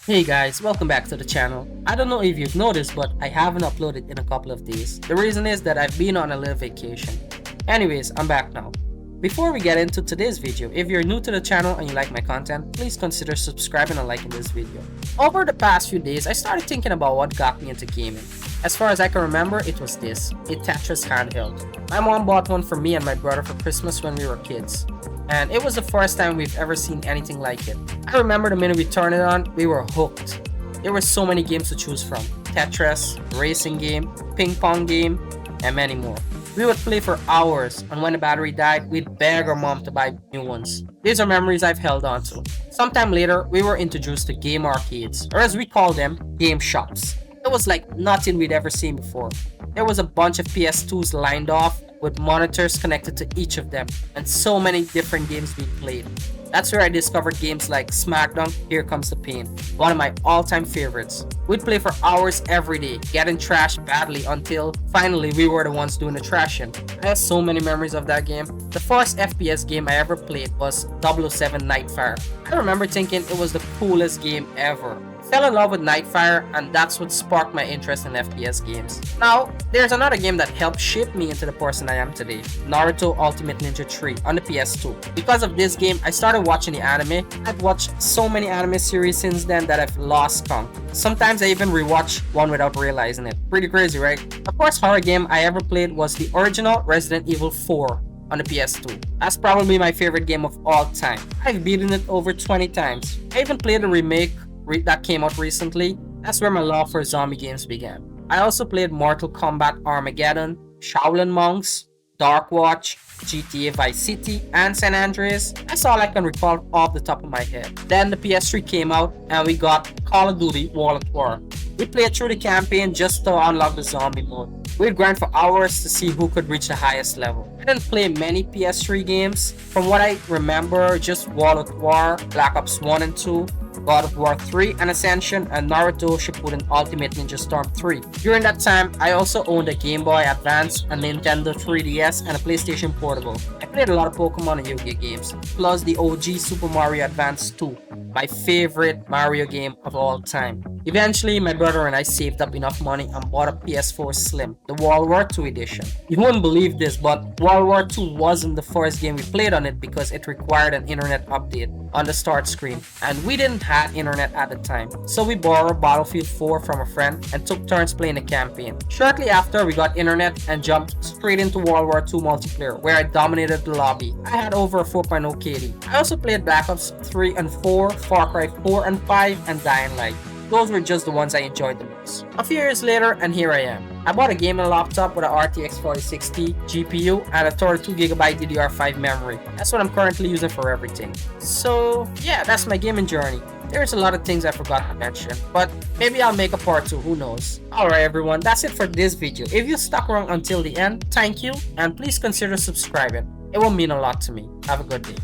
Hey guys, welcome back to the channel. I don't know if you've noticed, but I haven't uploaded in a couple of days. The reason is that I've been on a little vacation. Anyways, I'm back now. Before we get into today's video, if you're new to the channel and you like my content, please consider subscribing and liking this video. Over the past few days, I started thinking about what got me into gaming. As far as I can remember, it was this, a Tetris handheld. My mom bought one for me and my brother for Christmas when we were kids. And it was the first time we've ever seen anything like it. I remember the minute we turned it on, we were hooked. There were so many games to choose from. Tetris, racing game, ping pong game, and many more. We would play for hours, and when the battery died, we'd beg our mom to buy new ones. These are memories I've held on to. Sometime later, we were introduced to game arcades, or as we call them, game shops. It was like nothing we'd ever seen before. There was a bunch of PS2s lined off with monitors connected to each of them, and so many different games being played. That's where I discovered games like SmackDown, Here Comes the Pain, one of my all-time favorites. We'd play for hours every day, getting trashed badly until finally we were the ones doing the trashing. I have so many memories of that game. The first FPS game I ever played was 007 Nightfire. I remember thinking it was the coolest game ever. Fell in love with Nightfire, and that's what sparked my interest in FPS games. Now, there's another game that helped shape me into the person I am today, Naruto Ultimate Ninja 3 on the PS2. Because of this game, I started watching the anime. I've watched so many anime series since then that I've lost count. Sometimes I even rewatch one without realizing it. Pretty crazy, right? The first horror game I ever played was the original Resident Evil 4 on the PS2. That's probably my favorite game of all time. I've beaten it over 20 times. I even played a remake that came out recently. That's where my love for zombie games began. I also played Mortal Kombat Armageddon, Shaolin Monks, Dark Watch, GTA Vice City, and San Andreas. That's all I can recall off the top of my head. Then the PS3 came out and we got Call of Duty World at War. We played through the campaign just to unlock the zombie mode. We'd grind for hours to see who could reach the highest level. I didn't play many PS3 games. From what I remember, just World at War, Black Ops 1 and 2, God of War 3 and Ascension, and Naruto Shippuden Ultimate Ninja Storm 3. During that time, I also owned a Game Boy Advance, a Nintendo 3DS, and a PlayStation Portable. I played a lot of Pokemon and Yu-Gi-Oh games, plus the OG Super Mario Advance 2, my favorite Mario game of all time. Eventually, my brother and I saved up enough money and bought a PS4 Slim, the World War II edition. You wouldn't believe this, but World War II wasn't the first game we played on it because it required an internet update on the start screen, and we didn't have internet at the time. So we borrowed Battlefield 4 from a friend and took turns playing the campaign. Shortly after, we got internet and jumped straight into World War II multiplayer, where I dominated the lobby. I had over a 4.0 KD. I also played Black Ops 3 and 4, Far Cry 4 and 5, and Dying Light. Those were just the ones I enjoyed the most. A few years later, and here I am. I bought a gaming laptop with a RTX 4060 GPU and a 32GB DDR5 memory. That's what I'm currently using for everything. So yeah, that's my gaming journey. There's a lot of things I forgot to mention, but maybe I'll make a part 2, who knows. Alright everyone, that's it for this video. If you stuck around until the end, thank you, and please consider subscribing. It will mean a lot to me. Have a good day.